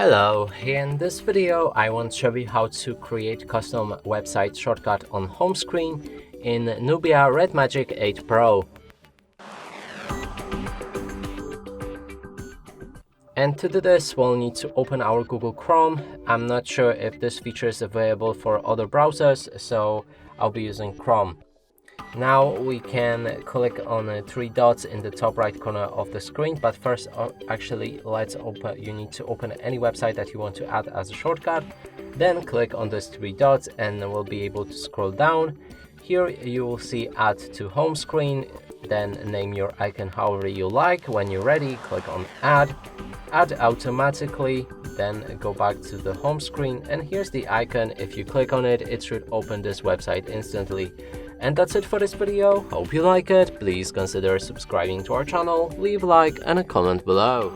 Hello, in this video I want to show you how to create custom website shortcut on home screen in Nubia Red Magic 8 Pro. And to do this, we'll need to open our Google Chrome. I'm not sure if this feature is available for other browsers, so I'll be using Chrome. Now we can click on the three dots in the top right corner of the screen, but first you need to open any website that you want to add as a shortcut. Then click on those three dots and we'll be able to scroll down. Here you will see add to home screen, then name your icon however you like. When you're ready, click on add automatically, then go back to the home screen, and here's the icon. If you click on it, it should open this website instantly. And that's it for this video. Hope you like it. Please consider subscribing to our channel, leave a like and a comment below.